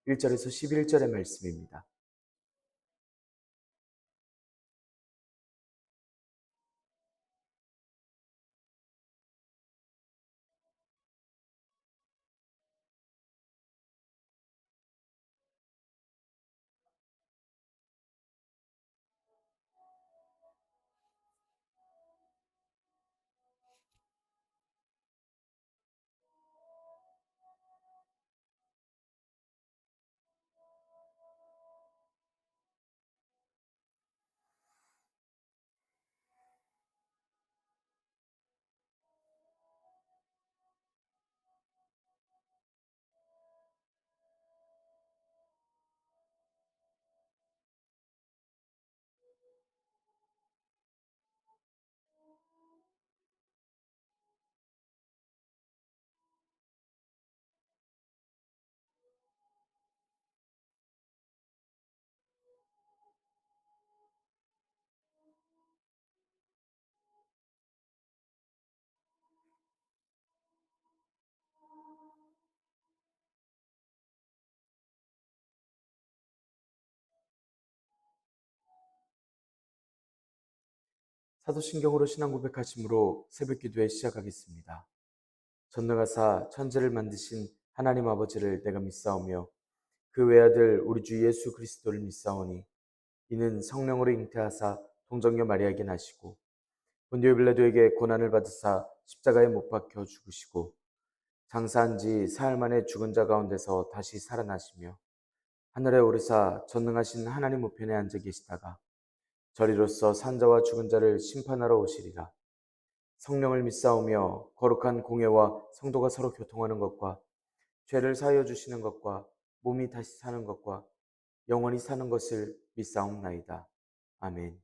1절에서 11절의 말씀입니다. 사도신경으로 신앙 고백하심으로 새벽 기도회 시작하겠습니다. 전능하사 천지를 만드신 하나님 아버지를 내가 믿사오며 그 외아들 우리 주 예수 그리스도를 믿사오니 이는 성령으로 잉태하사 동정녀 마리아에게 나시고 본디오 빌라도에게 고난을 받으사 십자가에 못 박혀 죽으시고 장사한 지 사흘 만에 죽은 자 가운데서 다시 살아나시며 하늘에 오르사 전능하신 하나님 우편에 앉아 계시다가 저리로서 산자와 죽은 자를 심판하러 오시리라. 성령을 믿사오며 거룩한 공예와 성도가 서로 교통하는 것과 죄를 사하여 주시는 것과 몸이 다시 사는 것과 영원히 사는 것을 믿사옵나이다. 아멘.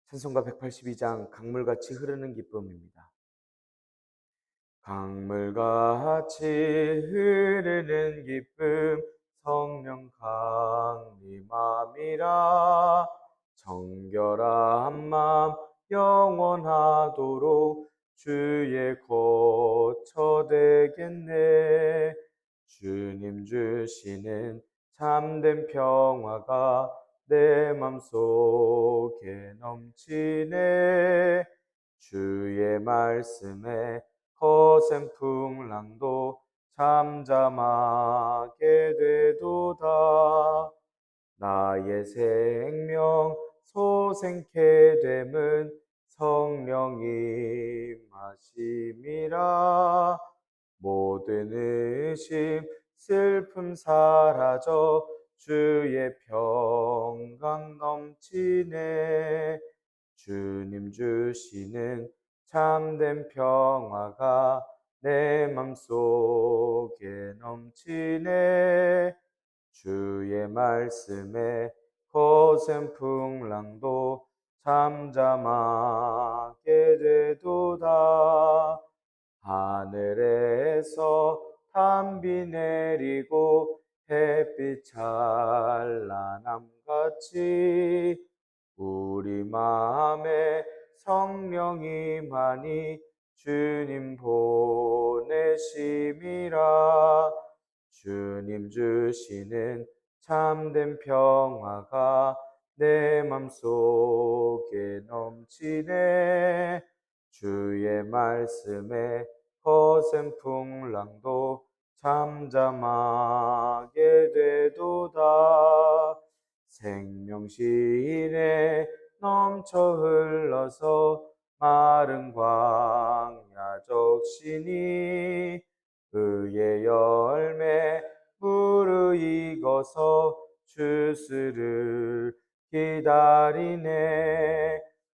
찬송가 182장 강물같이 흐르는 기쁨입니다. 강물같이 흐르는 기쁨 성령 강림함이라. 정결한 맘 영원하도록 주의 거처 되겠네. 주님 주시는 참된 평화가 내 맘속에 넘치네. 주의 말씀에 거센 풍랑도 잠잠하게 되도다. 나의 생명 소생케 됨은 성령이 마심이라. 모든 의심 슬픔 사라져 주의 평강 넘치네. 주님 주시는 참된 평화가 내 맘속에 넘치네. 주의 말씀에 거센 풍랑도 잠잠하게 되도다. 하늘에서 담비 내리고 햇빛 찬란함같이 우리 마음에 성령이 많이 주님 보내심이라. 주님 주시는 참된 평화가 내 맘속에 넘치네. 주의 말씀에 거센 풍랑도 잠잠하게 되도다. 생명시내 넘쳐 흘러서 마른 광야 적시니 의의 열매 무르익어서 주스를 기다리네.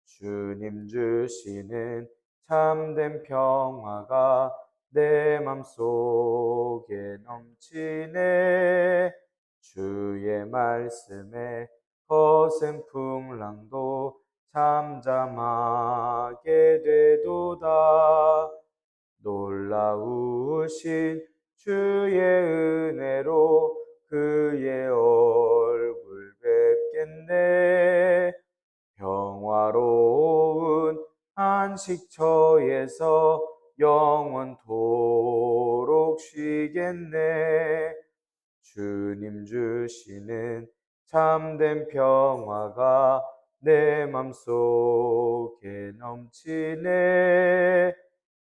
주님 주시는 참된 평화가 내 맘속에 넘치네. 주의 말씀에 거센 풍랑도 잠잠하게 되도다. 놀라우신 주의 은혜로 그의 얼굴 뵙겠네. 평화로운 안식처에서 영원토록 쉬겠네. 주님 주시는 참된 평화가 내 맘속에 넘치네.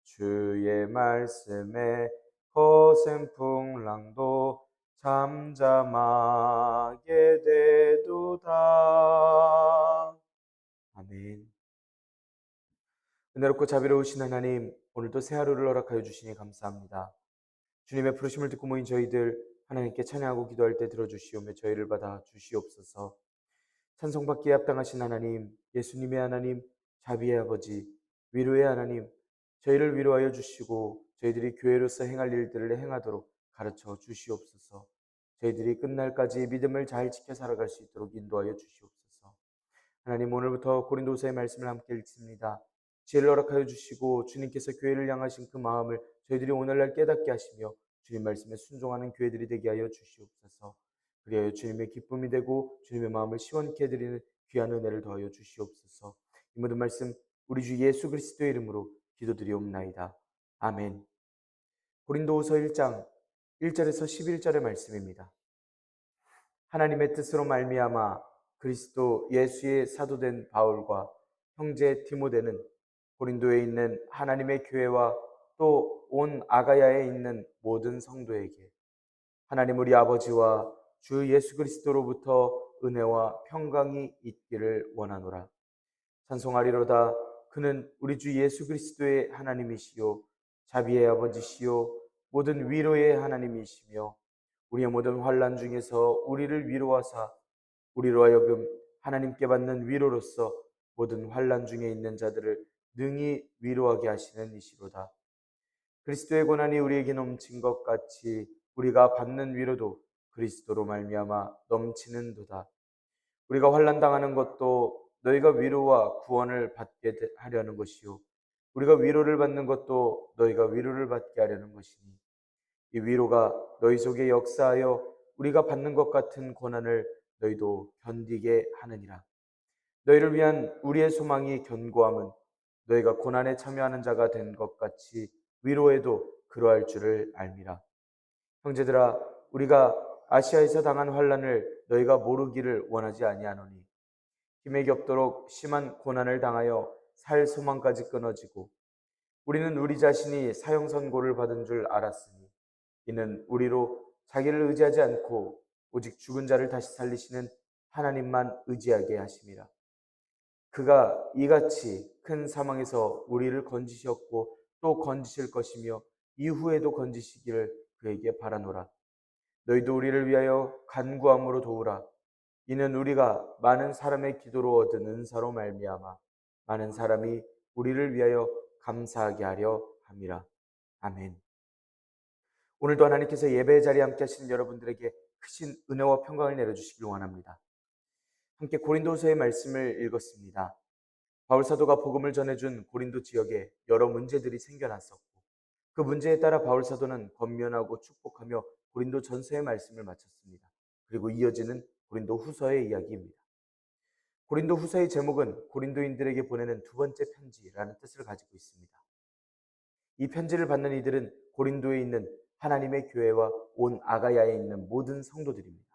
주의 말씀에 거센 풍랑도 잠잠하게 되도다. 아멘. 은혜롭고 자비로우신 하나님, 오늘도 새 하루를 허락하여 주시니 감사합니다. 주님의 부르심을 듣고 모인 저희들 하나님께 찬양하고 기도할 때 들어주시오며 저희를 받아 주시옵소서. 찬송받기에 합당하신 하나님, 예수님의 하나님, 자비의 아버지, 위로의 하나님, 저희를 위로하여 주시고 저희들이 교회로서 행할 일들을 행하도록 가르쳐 주시옵소서. 저희들이 끝날까지 믿음을 잘 지켜 살아갈 수 있도록 인도하여 주시옵소서. 하나님, 오늘부터 고린도서의 말씀을 함께 읽습니다. 지혜를 허락하여 주시고 주님께서 교회를 향하신 그 마음을 저희들이 오늘날 깨닫게 하시며 주님 말씀에 순종하는 교회들이 되게 하여 주시옵소서. 그리하여 주님의 기쁨이 되고 주님의 마음을 시원케 해드리는 귀한 은혜를 더하여 주시옵소서. 이 모든 말씀 우리 주 예수 그리스도의 이름으로 기도드리옵나이다. 아멘. 고린도후서 1장 1절에서 11절의 말씀입니다. 하나님의 뜻으로 말미암아 그리스도 예수의 사도된 바울과 형제 디모데는 고린도에 있는 하나님의 교회와 또 온 아가야에 있는 모든 성도에게 하나님 우리 아버지와 주 예수 그리스도로부터 은혜와 평강이 있기를 원하노라. 찬송하리로다. 그는 우리 주 예수 그리스도의 하나님이시요 자비의 아버지시요 모든 위로의 하나님이시며 우리의 모든 환난 중에서 우리를 위로하사 우리로 하여금 하나님께 받는 위로로서 모든 환난 중에 있는 자들을 능히 위로하게 하시는 이시로다. 그리스도의 고난이 우리에게 넘친 것 같이 우리가 받는 위로도 그리스도로 말미암아 넘치는도다. 우리가 환난 당하는 것도 너희가 위로와 구원을 받게 하려는 것이요 우리가 위로를 받는 것도 너희가 위로를 받게 하려는 것이니 이 위로가 너희 속에 역사하여 우리가 받는 것 같은 고난을 너희도 견디게 하느니라. 너희를 위한 우리의 소망이 견고함은 너희가 고난에 참여하는 자가 된 것 같이 위로에도 그러할 줄을 알미라. 형제들아, 우리가 아시아에서 당한 환난을 너희가 모르기를 원하지 아니하노니 힘에 겹도록 심한 고난을 당하여 살 소망까지 끊어지고 우리는 우리 자신이 사형 선고를 받은 줄 알았으니 이는 우리로 자기를 의지하지 않고 오직 죽은 자를 다시 살리시는 하나님만 의지하게 하심이라. 그가 이같이 큰 사망에서 우리를 건지셨고 또 건지실 것이며 이후에도 건지시기를 그에게 바라노라. 너희도 우리를 위하여 간구함으로 도우라. 이는 우리가 많은 사람의 기도로 얻은 은사로 말미암아 많은 사람이 우리를 위하여 감사하게 하려 함이라. 아멘. 오늘도 하나님께서 예배의 자리에 함께 하시는 여러분들에게 크신 은혜와 평강을 내려주시길 원합니다. 함께 고린도서의 말씀을 읽었습니다. 바울 사도가 복음을 전해준 고린도 지역에 여러 문제들이 생겨났었고 그 문제에 따라 바울 사도는 권면하고 축복하며 고린도 전서의 말씀을 마쳤습니다. 그리고 이어지는 고린도 후서의 이야기입니다. 고린도 후서의 제목은 고린도인들에게 보내는 두 번째 편지라는 뜻을 가지고 있습니다. 이 편지를 받는 이들은 고린도에 있는 하나님의 교회와 온 아가야에 있는 모든 성도들입니다.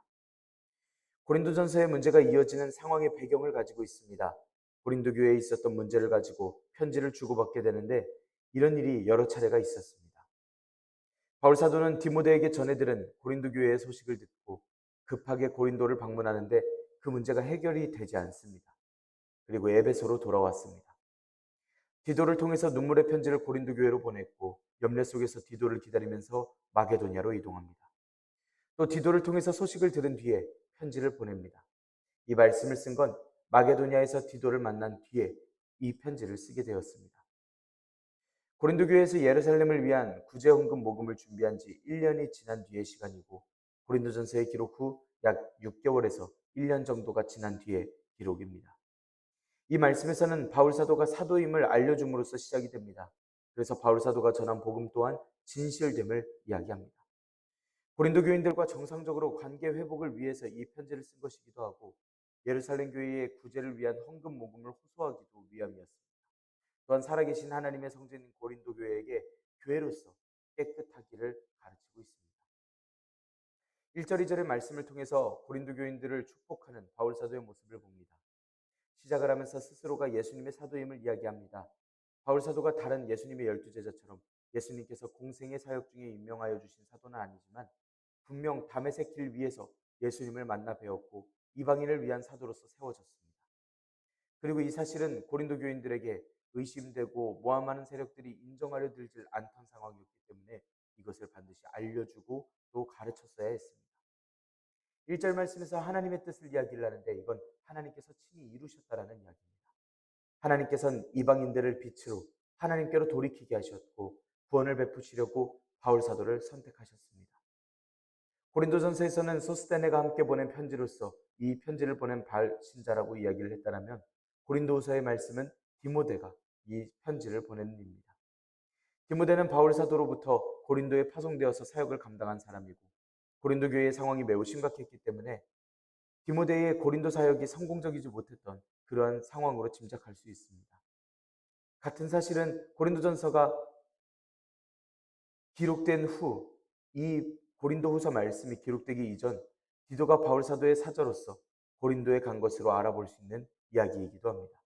고린도전서의 문제가 이어지는 상황의 배경을 가지고 있습니다. 고린도 교회에 있었던 문제를 가지고 편지를 주고받게 되는데 이런 일이 여러 차례가 있었습니다. 바울 사도는 디모데에게 전해들은 고린도 교회의 소식을 듣고 급하게 고린도를 방문하는데 그 문제가 해결이 되지 않습니다. 그리고 에베소로 돌아왔습니다. 디도를 통해서 눈물의 편지를 고린도 교회로 보냈고 염려 속에서 디도를 기다리면서 마게도냐로 이동합니다. 또 디도를 통해서 소식을 들은 뒤에 편지를 보냅니다. 이 말씀을 쓴 건 마게도냐에서 디도를 만난 뒤에 이 편지를 쓰게 되었습니다. 고린도 교회에서 예루살렘을 위한 구제 헌금 모금을 준비한 지 1년이 지난 뒤의 시간이고 고린도전서의 기록 후 약 6개월에서 1년 정도가 지난 뒤의 기록입니다. 이 말씀에서는 바울 사도가 사도임을 알려줌으로써 시작이 됩니다. 그래서 바울 사도가 전한 복음 또한 진실됨을 이야기합니다. 고린도 교인들과 정상적으로 관계 회복을 위해서 이 편지를 쓴 것이기도 하고 예루살렘 교회의 구제를 위한 헌금 모금을 호소하기도 위함이었습니다. 또한 살아계신 하나님의 성전인 고린도 교회에게 교회로서 깨끗하기를 가르치고 있습니다. 1절 2절의 말씀을 통해서 고린도 교인들을 축복하는 바울 사도의 모습을 봅니다. 시작을 하면서 스스로가 예수님의 사도임을 이야기합니다. 바울 사도가 다른 예수님의 12제자처럼 예수님께서 공생의 사역 중에 임명하여 주신 사도는 아니지만 분명 다메섹 길 위에서 예수님을 만나 배웠고 이방인을 위한 사도로서 세워졌습니다. 그리고 이 사실은 고린도 교인들에게 의심되고 모함하는 세력들이 인정하려 들질 않던 상황이었기 때문에 이것을 반드시 알려주고 또 가르쳤어야 했습니다. 1절 말씀에서 하나님의 뜻을 이야기를 하는데 이건 하나님께서 친히 이루셨다라는 이야기입니다. 하나님께서는 이방인들을 빛으로 하나님께로 돌이키게 하셨고 구원을 베푸시려고 바울 사도를 선택하셨습니다. 고린도전서에서는 소스테네가 함께 보낸 편지로서 이 편지를 보낸 발신자라고 이야기를 했다면 고린도후서의 말씀은 디모데가 이 편지를 보낸 입니다. 디모데는 바울 사도로부터 고린도에 파송되어서 사역을 감당한 사람이고 고린도 교회의 상황이 매우 심각했기 때문에 디모데의 고린도 사역이 성공적이지 못했던 그러한 상황으로 짐작할 수 있습니다. 같은 사실은 고린도전서가 기록된 후 이 고린도후서 말씀이 기록되기 이전 디도가 바울 사도의 사저로서 고린도에 간 것으로 알아볼 수 있는 이야기이기도 합니다.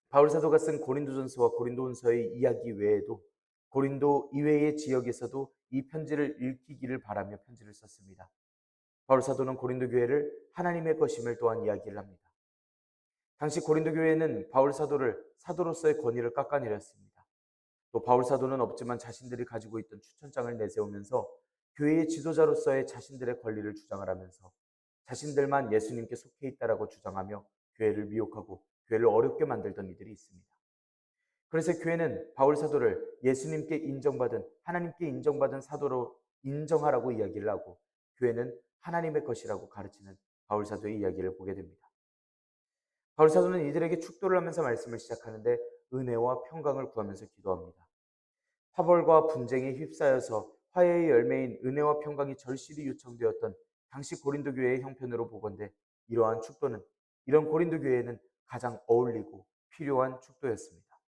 바울 사도가 쓴 고린도전서와 고린도후서의 이야기 외에도 고린도 이외의 지역에서도 이 편지를 읽히기를 바라며 편지를 썼습니다. 바울 사도는 고린도 교회를 하나님의 것임을 또한 이야기를 합니다. 당시 고린도 교회는 바울 사도를 사도로서의 권위를 깎아내렸습니다. 또 바울 사도는 없지만 자신들이 가지고 있던 추천장을 내세우면서 교회의 지도자로서의 자신들의 권리를 주장을 하면서 자신들만 예수님께 속해 있다라고 주장하며 교회를 미혹하고 교회를 어렵게 만들던 이들이 있습니다. 그래서 교회는 바울 사도를 예수님께 인정받은 하나님께 인정받은 사도로 인정하라고 이야기를 하고 교회는 하나님의 것이라고 가르치는 바울 사도의 이야기를 보게 됩니다. 바울 사도는 이들에게 축도를 하면서 말씀을 시작하는데 은혜와 평강을 구하면서 기도합니다. 파벌과 분쟁에 휩싸여서 화해의 열매인 은혜와 평강이 절실히 요청되었던 당시 고린도 교회의 형편으로 보건대 이러한 축도는 이런 고린도 교회에는 가장 어울리고 필요한 축도였습니다.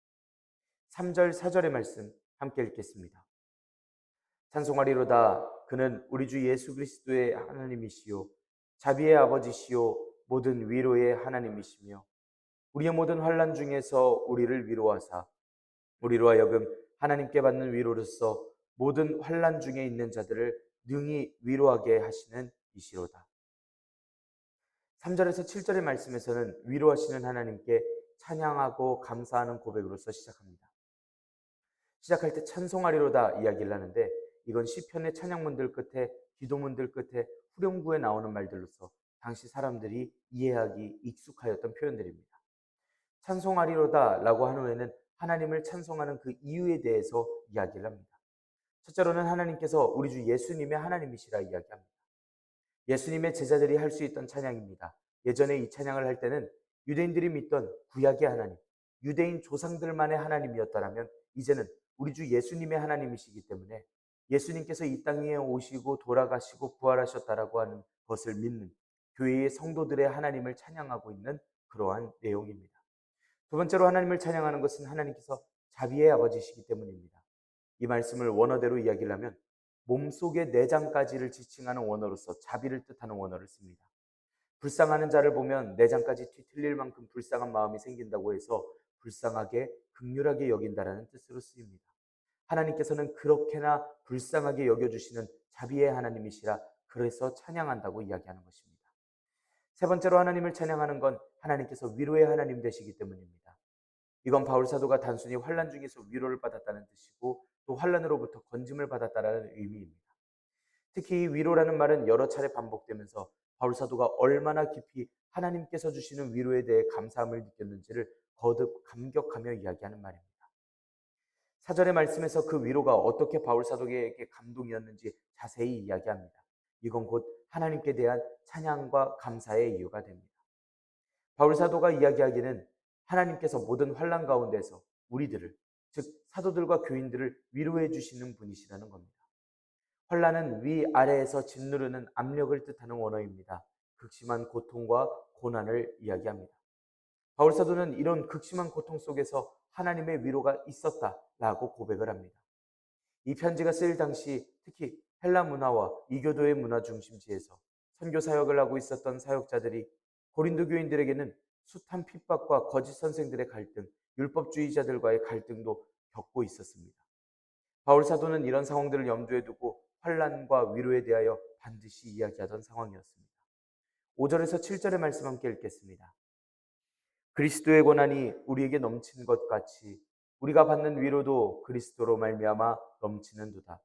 3절 4절의 말씀 함께 읽겠습니다. 찬송하리로다 그는 우리 주 예수 그리스도의 하나님이시요 자비의 아버지시요 모든 위로의 하나님이시며 우리의 모든 환난 중에서 우리를 위로하사 우리로 하여금 하나님께 받는 위로로서 모든 환난 중에 있는 자들을 능히 위로하게 하시는 이시로다. 3절에서 7절의 말씀에서는 위로하시는 하나님께 찬양하고 감사하는 고백으로서 시작합니다. 시작할 때 찬송하리로다 이야기를 하는데 이건 시편의 찬양문들 끝에 기도문들 끝에 후렴구에 나오는 말들로서 당시 사람들이 이해하기 익숙하였던 표현들입니다. 찬송하리로다 라고 한 후에는 하나님을 찬송하는 그 이유에 대해서 이야기를 합니다. 첫째로는 하나님께서 우리 주 예수님의 하나님이시라 이야기합니다. 예수님의 제자들이 할 수 있던 찬양입니다. 예전에 이 찬양을 할 때는 유대인들이 믿던 구약의 하나님, 유대인 조상들만의 하나님이었다면 이제는 우리 주 예수님의 하나님이시기 때문에 예수님께서 이 땅에 오시고 돌아가시고 부활하셨다라고 하는 것을 믿는 교회의 성도들의 하나님을 찬양하고 있는 그러한 내용입니다. 두 번째로 하나님을 찬양하는 것은 하나님께서 자비의 아버지시기 때문입니다. 이 말씀을 원어대로 이야기를 하면 몸속의 내장까지를 지칭하는 원어로서 자비를 뜻하는 원어를 씁니다. 불쌍하는 자를 보면 내장까지 뒤틀릴 만큼 불쌍한 마음이 생긴다고 해서 불쌍하게 긍휼하게 여긴다라는 뜻으로 쓰입니다. 하나님께서는 그렇게나 불쌍하게 여겨주시는 자비의 하나님이시라 그래서 찬양한다고 이야기하는 것입니다. 세 번째로 하나님을 찬양하는 건 하나님께서 위로의 하나님 되시기 때문입니다. 이건 바울 사도가 단순히 환난 중에서 위로를 받았다는 뜻이고 또 환난으로부터 건짐을 받았다는 의미입니다. 특히 이 위로라는 말은 여러 차례 반복되면서 바울 사도가 얼마나 깊이 하나님께서 주시는 위로에 대해 감사함을 느꼈는지를 거듭 감격하며 이야기하는 말입니다. 4절의 말씀에서 그 위로가 어떻게 바울 사도에게 감동이었는지 자세히 이야기합니다. 이건 곧 하나님께 대한 찬양과 감사의 이유가 됩니다. 바울 사도가 이야기하기는 하나님께서 모든 환난 가운데서 우리들을, 즉 사도들과 교인들을 위로해 주시는 분이시라는 겁니다. 환난은 위아래에서 짓누르는 압력을 뜻하는 원어입니다. 극심한 고통과 고난을 이야기합니다. 바울 사도는 이런 극심한 고통 속에서 하나님의 위로가 있었다라고 고백을 합니다. 이 편지가 쓰일 당시 특히 헬라 문화와 이교도의 문화 중심지에서 선교 사역을 하고 있었던 사역자들이 고린도 교인들에게는 숱한 핍박과 거짓 선생들의 갈등, 율법주의자들과의 갈등도 겪고 있었습니다. 바울 사도는 이런 상황들을 염두에 두고 환난과 위로에 대하여 반드시 이야기하던 상황이었습니다. 5절에서 7절의 말씀 함께 읽겠습니다. 그리스도의 고난이 우리에게 넘친 것 같이 우리가 받는 위로도 그리스도로 말미암아 넘치는도다.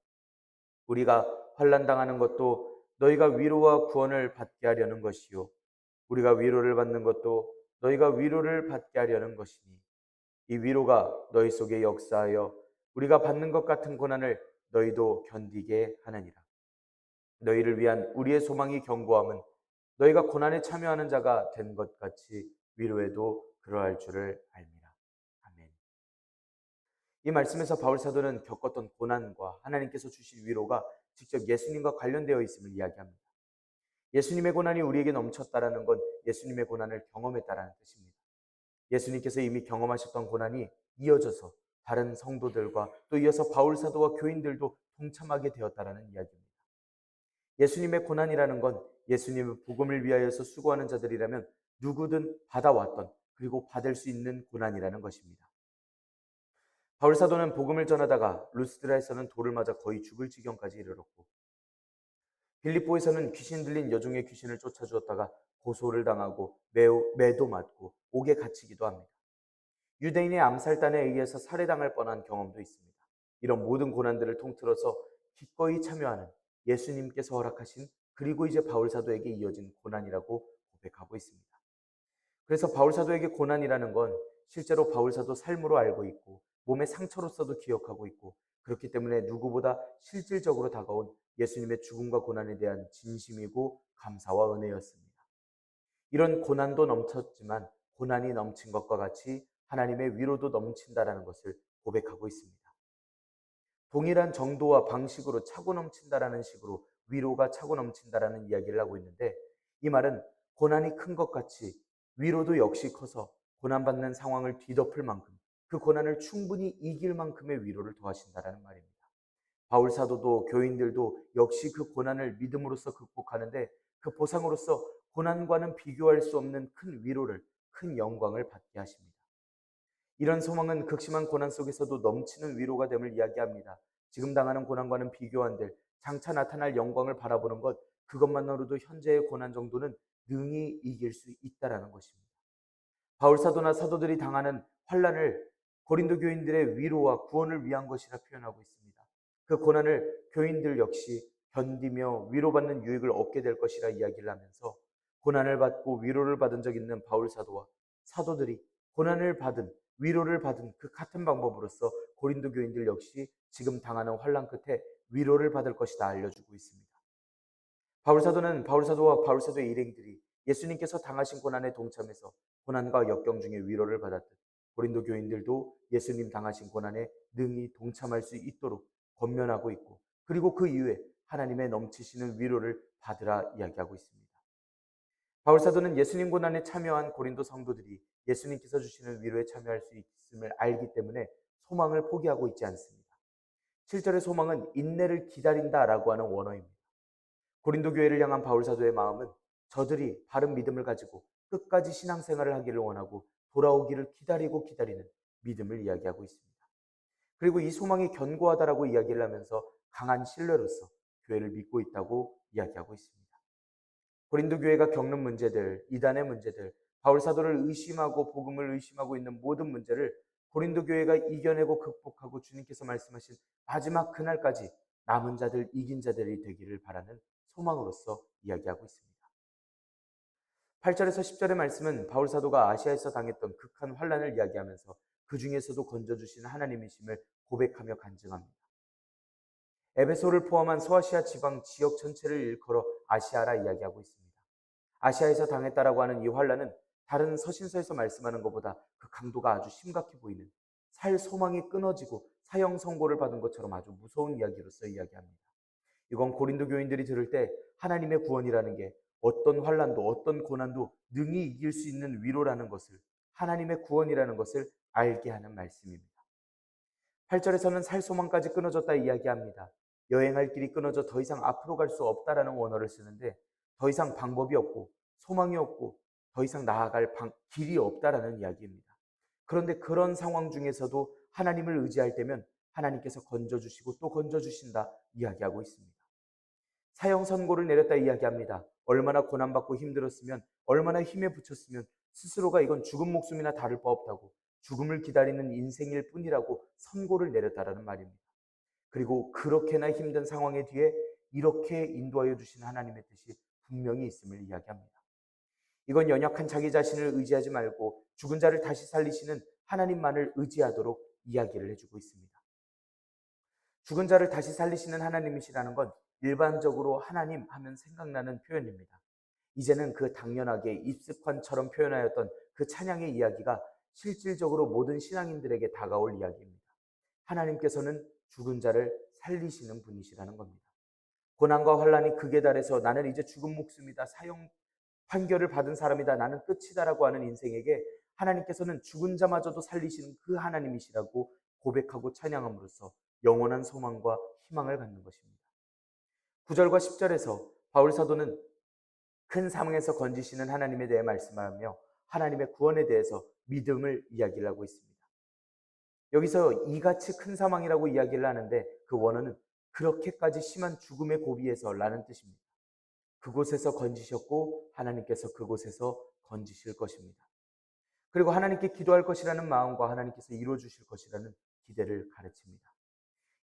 우리가 환난 당하는 것도 너희가 위로와 구원을 받게 하려는 것이요 우리가 위로를 받는 것도 너희가 위로를 받게 하려는 것이니 이 위로가 너희 속에 역사하여 우리가 받는 것 같은 고난을 너희도 견디게 하느니라. 너희를 위한 우리의 소망이 견고함은 너희가 고난에 참여하는 자가 된 것 같이 위로에도 그러할 줄을 알미라. 아멘. 이 말씀에서 바울 사도는 겪었던 고난과 하나님께서 주신 위로가 직접 예수님과 관련되어 있음을 이야기합니다. 예수님의 고난이 우리에게 넘쳤다라는 건 예수님의 고난을 경험했다라는 뜻입니다. 예수님께서 이미 경험하셨던 고난이 이어져서 다른 성도들과 또 이어서 바울 사도와 교인들도 동참하게 되었다라는 이야기입니다. 예수님의 고난이라는 건 예수님의 복음을 위하여서 수고하는 자들이라면 누구든 받아왔던 그리고 받을 수 있는 고난이라는 것입니다. 바울 사도는 복음을 전하다가 루스드라에서는 돌을 맞아 거의 죽을 지경까지 이르렀고 빌립보에서는 귀신 들린 여종의 귀신을 쫓아주었다가 고소를 당하고 매도 맞고 옥에 갇히기도 합니다. 유대인의 암살단에 의해서 살해당할 뻔한 경험도 있습니다. 이런 모든 고난들을 통틀어서 기꺼이 참여하는 예수님께서 허락하신 그리고 이제 바울 사도에게 이어진 고난이라고 고백하고 있습니다. 그래서 바울 사도에게 고난이라는 건 실제로 바울 사도 삶으로 알고 있고 몸의 상처로서도 기억하고 있고 그렇기 때문에 누구보다 실질적으로 다가온 예수님의 죽음과 고난에 대한 진심이고 감사와 은혜였습니다. 이런 고난도 넘쳤지만 고난이 넘친 것과 같이 하나님의 위로도 넘친다라는 것을 고백하고 있습니다. 동일한 정도와 방식으로 차고 넘친다라는 식으로 위로가 차고 넘친다라는 이야기를 하고 있는데 이 말은 고난이 큰 것 같이 위로도 역시 커서 고난받는 상황을 뒤덮을 만큼 그 고난을 충분히 이길 만큼의 위로를 더하신다라는 말입니다. 바울 사도도 교인들도 역시 그 고난을 믿음으로써 극복하는데 그 보상으로서 고난과는 비교할 수 없는 큰 위로를, 큰 영광을 받게 하십니다. 이런 소망은 극심한 고난 속에서도 넘치는 위로가 됨을 이야기합니다. 지금 당하는 고난과는 비교한들 장차 나타날 영광을 바라보는 것, 그것만으로도 현재의 고난 정도는 능히 이길 수 있다라는 것입니다. 바울 사도나 사도들이 당하는 환난을 고린도 교인들의 위로와 구원을 위한 것이라 표현하고 있습니다. 그 고난을 교인들 역시 견디며 위로받는 유익을 얻게 될 것이라 이야기를 하면서 고난을 받고 위로를 받은 적 있는 바울 사도와 사도들이 고난을 받은 위로를 받은 그 같은 방법으로서 고린도 교인들 역시 지금 당하는 환난 끝에 위로를 받을 것이다 알려주고 있습니다. 바울 사도는 바울 사도와 바울 사도의 일행들이 예수님께서 당하신 고난에 동참해서 고난과 역경 중에 위로를 받았듯 고린도 교인들도 예수님 당하신 고난에 능히 동참할 수 있도록 권면하고 있고 그리고 그 이후에 하나님의 넘치시는 위로를 받으라 이야기하고 있습니다. 바울 사도는 예수님 고난에 참여한 고린도 성도들이 예수님께서 주시는 위로에 참여할 수 있음을 알기 때문에 소망을 포기하고 있지 않습니다. 7절의 소망은 인내를 기다린다라고 하는 원어입니다. 고린도 교회를 향한 바울 사도의 마음은 저들이 바른 믿음을 가지고 끝까지 신앙생활을 하기를 원하고 돌아오기를 기다리고 기다리는 믿음을 이야기하고 있습니다. 그리고 이 소망이 견고하다라고 이야기를 하면서 강한 신뢰로서 교회를 믿고 있다고 이야기하고 있습니다. 고린도 교회가 겪는 문제들, 이단의 문제들, 바울 사도를 의심하고 복음을 의심하고 있는 모든 문제를 고린도 교회가 이겨내고 극복하고 주님께서 말씀하신 마지막 그날까지 남은 자들, 이긴 자들이 되기를 바라는 소망으로서 이야기하고 있습니다. 8절에서 10절의 말씀은 바울 사도가 아시아에서 당했던 극한 환난을 이야기하면서 그 중에서도 건져주신 하나님이심을 고백하며 간증합니다. 에베소를 포함한 소아시아 지방 지역 전체를 일컬어 아시아라 이야기하고 있습니다. 아시아에서 당했다라고 하는 이 환난은 다른 서신서에서 말씀하는 것보다 그 강도가 아주 심각해 보이는 살 소망이 끊어지고 사형 선고를 받은 것처럼 아주 무서운 이야기로서 이야기합니다. 이건 고린도 교인들이 들을 때 하나님의 구원이라는 게 어떤 환난도 어떤 고난도 능히 이길 수 있는 위로라는 것을 하나님의 구원이라는 것을 알게 하는 말씀입니다. 8절에서는 살 소망까지 끊어졌다 이야기합니다. 여행할 길이 끊어져 더 이상 앞으로 갈 수 없다라는 원어를 쓰는데 더 이상 방법이 없고 소망이 없고 더 이상 나아갈 길이 없다라는 이야기입니다. 그런데 그런 상황 중에서도 하나님을 의지할 때면 하나님께서 건져주시고 또 건져주신다 이야기하고 있습니다. 사형 선고를 내렸다 이야기합니다. 얼마나 고난받고 힘들었으면, 얼마나 힘에 부쳤으면 스스로가 이건 죽은 목숨이나 다를 바 없다고, 죽음을 기다리는 인생일 뿐이라고 선고를 내렸다라는 말입니다. 그리고 그렇게나 힘든 상황의 뒤에 이렇게 인도하여 주신 하나님의 뜻이 분명히 있음을 이야기합니다. 이건 연약한 자기 자신을 의지하지 말고 죽은 자를 다시 살리시는 하나님만을 의지하도록 이야기를 해주고 있습니다. 죽은 자를 다시 살리시는 하나님이시라는 건 일반적으로 하나님 하면 생각나는 표현입니다. 이제는 그 당연하게 입습관처럼 표현하였던 그 찬양의 이야기가 실질적으로 모든 신앙인들에게 다가올 이야기입니다. 하나님께서는 죽은 자를 살리시는 분이시라는 겁니다. 고난과 환란이 극에 달해서 나는 이제 죽은 목숨이다, 사형 판결을 받은 사람이다, 나는 끝이다라고 하는 인생에게 하나님께서는 죽은 자마저도 살리시는 그 하나님이시라고 고백하고 찬양함으로써 영원한 소망과 희망을 갖는 것입니다. 9절과 10절에서 바울 사도는 큰 사망에서 건지시는 하나님에 대해 말씀하며 하나님의 구원에 대해서 믿음을 이야기를 하고 있습니다. 여기서 이같이 큰 사망이라고 이야기를 하는데 그 원어는 그렇게까지 심한 죽음의 고비에서 라는 뜻입니다. 그곳에서 건지셨고 하나님께서 그곳에서 건지실 것입니다. 그리고 하나님께 기도할 것이라는 마음과 하나님께서 이루어 주실 것이라는 기대를 가르칩니다.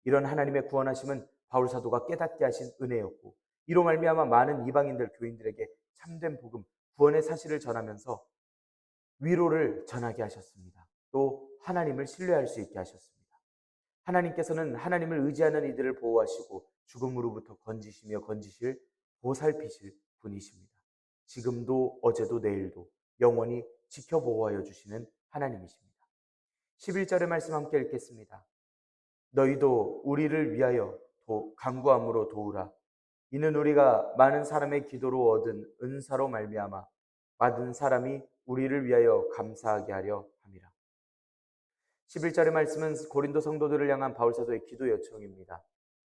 이런 하나님의 구원하심은 바울 사도가 깨닫게 하신 은혜였고 이로 말미암아 많은 이방인들 교인들에게 참된 복음, 구원의 사실을 전하면서 위로를 전하게 하셨습니다. 또 하나님을 신뢰할 수 있게 하셨습니다. 하나님께서는 하나님을 의지하는 이들을 보호하시고 죽음으로부터 건지시며 건지실 보살피실 분이십니다. 지금도 어제도 내일도 영원히 지켜보호하여 주시는 하나님이십니다. 11절의 말씀 함께 읽겠습니다. 너희도 우리를 위하여 간구함으로 도우라. 이는 우리가 많은 사람의 기도로 얻은 은사로 말미암아 받은 사람이 우리를 위하여 감사하게 하려 함이라. 11절의 말씀은 고린도 성도들을 향한 바울사도의 기도 요청입니다.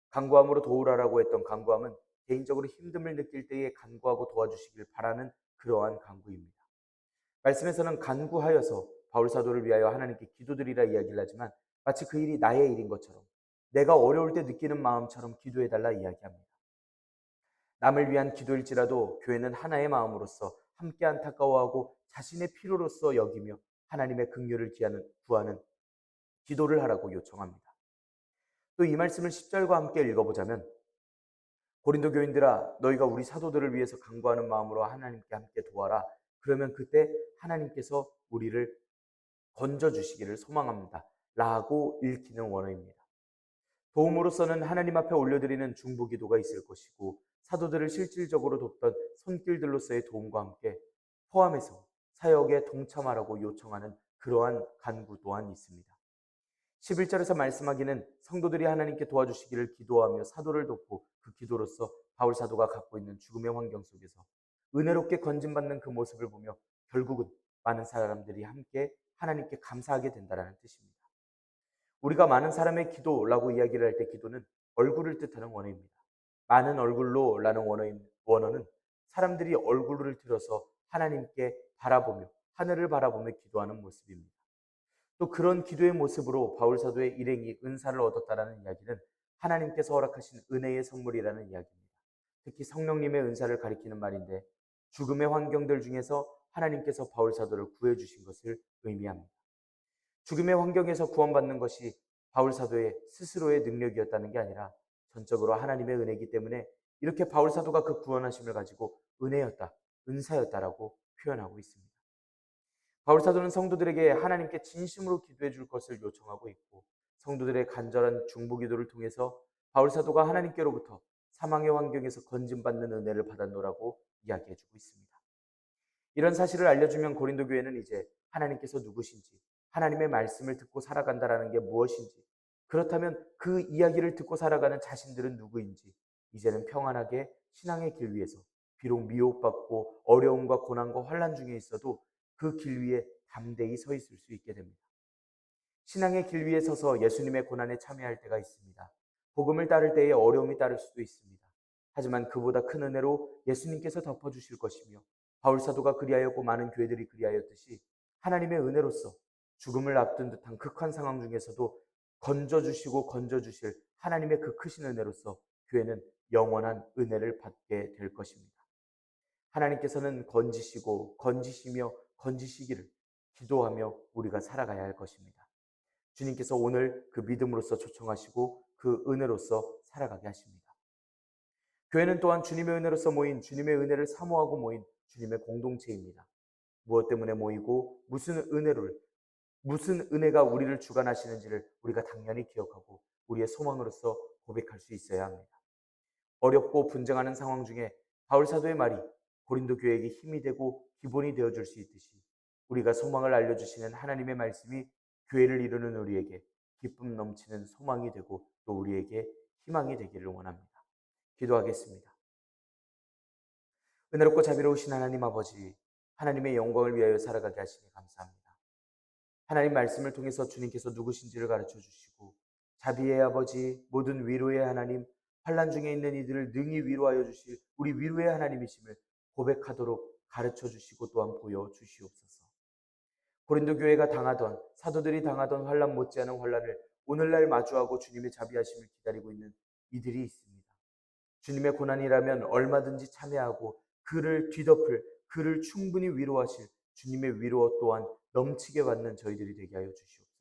간구함으로 도우라라고 했던 간구함은 개인적으로 힘듦을 느낄 때에 간구하고 도와주시길 바라는 그러한 간구입니다. 말씀에서는 간구하여서 바울사도를 위하여 하나님께 기도드리라 이야기를 하지만 마치 그 일이 나의 일인 것처럼 내가 어려울 때 느끼는 마음처럼 기도해달라 이야기합니다. 남을 위한 기도일지라도 교회는 하나의 마음으로서 함께 안타까워하고 자신의 필요로서 여기며 하나님의 긍휼을 구하는 기도를 하라고 요청합니다. 또 이 말씀을 10절과 함께 읽어보자면 고린도 교인들아 너희가 우리 사도들을 위해서 간구하는 마음으로 하나님께 함께 도와라. 그러면 그때 하나님께서 우리를 건져주시기를 소망합니다. 라고 읽히는 원어입니다. 도움으로서는 하나님 앞에 올려드리는 중보기도가 있을 것이고 사도들을 실질적으로 돕던 손길들로서의 도움과 함께 포함해서 사역에 동참하라고 요청하는 그러한 간구 또한 있습니다. 11절에서 말씀하기는 성도들이 하나님께 도와주시기를 기도하며 사도를 돕고 그 기도로서 바울 사도가 갖고 있는 죽음의 환경 속에서 은혜롭게 건진받는 그 모습을 보며 결국은 많은 사람들이 함께 하나님께 감사하게 된다는 뜻입니다. 우리가 많은 사람의 기도라고 이야기를 할 때 기도는 얼굴을 뜻하는 원어입니다. 많은 얼굴로 라는 원어는 사람들이 얼굴을 들어서 하나님께 바라보며 하늘을 바라보며 기도하는 모습입니다. 또 그런 기도의 모습으로 바울 사도의 일행이 은사를 얻었다라는 이야기는 하나님께서 허락하신 은혜의 선물이라는 이야기입니다. 특히 성령님의 은사를 가리키는 말인데 죽음의 환경들 중에서 하나님께서 바울 사도를 구해주신 것을 의미합니다. 죽음의 환경에서 구원받는 것이 바울 사도의 스스로의 능력이었다는 게 아니라 전적으로 하나님의 은혜이기 때문에 이렇게 바울 사도가 그 구원하심을 가지고 은혜였다, 은사였다라고 표현하고 있습니다. 바울 사도는 성도들에게 하나님께 진심으로 기도해 줄 것을 요청하고 있고 성도들의 간절한 중보 기도를 통해서 바울 사도가 하나님께로부터 사망의 환경에서 건진받는 은혜를 받았노라고 이야기해 주고 있습니다. 이런 사실을 알려주면 고린도 교회는 이제 하나님께서 누구신지, 하나님의 말씀을 듣고 살아간다라는 게 무엇인지, 그렇다면 그 이야기를 듣고 살아가는 자신들은 누구인지 이제는 평안하게 신앙의 길 위에서 비록 미혹받고 어려움과 고난과 환난 중에 있어도 그 길 위에 담대히 서 있을 수 있게 됩니다. 신앙의 길 위에 서서 예수님의 고난에 참여할 때가 있습니다. 복음을 따를 때에 어려움이 따를 수도 있습니다. 하지만 그보다 큰 은혜로 예수님께서 덮어주실 것이며 바울 사도가 그리하였고 많은 교회들이 그리하였듯이 하나님의 은혜로서 죽음을 앞둔 듯한 극한 상황 중에서도 건져주시고 건져주실 하나님의 그 크신 은혜로서 교회는 영원한 은혜를 받게 될 것입니다. 하나님께서는 건지시고 건지시며 건지시기를 기도하며 우리가 살아가야 할 것입니다. 주님께서 오늘 그 믿음으로써 초청하시고 그 은혜로써 살아가게 하십니다. 교회는 또한 주님의 은혜로서 모인, 주님의 은혜를 사모하고 모인 주님의 공동체입니다. 무엇 때문에 모이고 무슨 은혜가 우리를 주관하시는지를 우리가 당연히 기억하고 우리의 소망으로서 고백할 수 있어야 합니다. 어렵고 분쟁하는 상황 중에 바울 사도의 말이 고린도 교회에게 힘이 되고 기본이 되어줄 수 있듯이 우리가 소망을 알려주시는 하나님의 말씀이 교회를 이루는 우리에게 기쁨 넘치는 소망이 되고 또 우리에게 희망이 되기를 원합니다. 기도하겠습니다. 은혜롭고 자비로우신 하나님 아버지, 하나님의 영광을 위하여 살아가게 하시니 감사합니다. 하나님 말씀을 통해서 주님께서 누구신지를 가르쳐 주시고 자비의 아버지, 모든 위로의 하나님, 환난 중에 있는 이들을 능히 위로하여 주실 우리 위로의 하나님이심을 고백하도록 가르쳐 주시고 또한 보여 주시옵소서. 고린도 교회가 당하던, 사도들이 당하던 환난 못지않은 환난을 오늘날 마주하고 주님의 자비하심을 기다리고 있는 이들이 있습니다. 주님의 고난이라면 얼마든지 참여하고 그를 충분히 위로하실 주님의 위로 또한 넘치게 받는 저희들이 되게 하여 주시옵소서.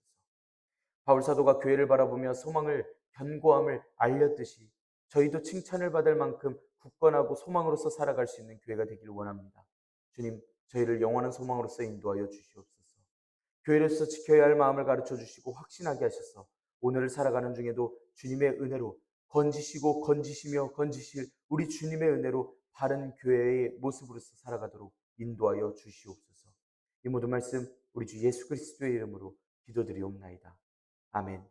바울 사도가 교회를 바라보며 소망을 견고함을 알렸듯이 저희도 칭찬을 받을 만큼 굳건하고 소망으로서 살아갈 수 있는 교회가 되기를 원합니다. 주님, 저희를 영원한 소망으로서 인도하여 주시옵소서. 교회로서 지켜야 할 마음을 가르쳐 주시고 확신하게 하셔서 오늘을 살아가는 중에도 주님의 은혜로 건지시고 건지시며 건지실 우리 주님의 은혜로 바른 교회의 모습으로서 살아가도록 인도하여 주시옵소서. 이 모든 말씀 우리 주 예수 그리스도의 이름으로 기도드리옵나이다. 아멘.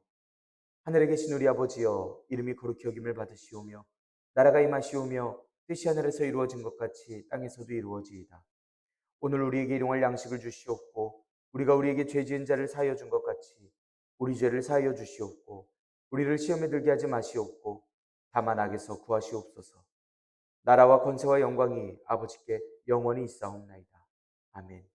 하늘에 계신 우리 아버지여, 이름이 거룩히 여김을 받으시오며 나라가 임하시오며 뜻이 하늘에서 이루어진 것 같이 땅에서도 이루어지이다. 오늘 우리에게 일용할 양식을 주시옵고 우리가 우리에게 죄 지은 자를 사하여 준 것 같이 우리 죄를 사하여 주시옵고 우리를 시험에 들게 하지 마시옵고 다만 악에서 구하시옵소서. 나라와 권세와 영광이 아버지께 영원히 있사옵나이다. 아멘.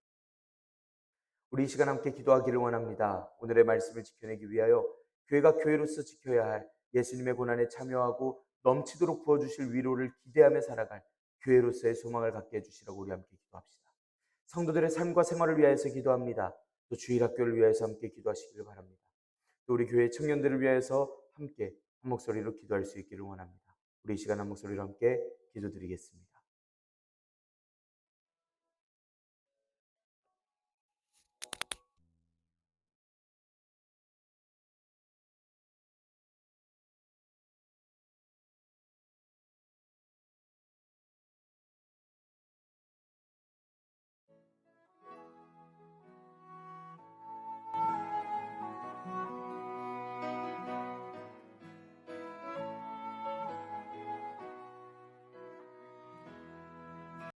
우리 이 시간 함께 기도하기를 원합니다. 오늘의 말씀을 지켜내기 위하여 교회가 교회로서 지켜야 할 예수님의 고난에 참여하고 넘치도록 부어주실 위로를 기대하며 살아갈 교회로서의 소망을 갖게 해주시라고 우리 함께 기도합시다. 성도들의 삶과 생활을 위하여서 기도합니다. 또 주일학교를 위하여서 함께 기도하시기를 바랍니다. 또 우리 교회 청년들을 위하여서 함께 한 목소리로 기도할 수 있기를 원합니다. 우리 이 시간 한 목소리로 함께 기도드리겠습니다.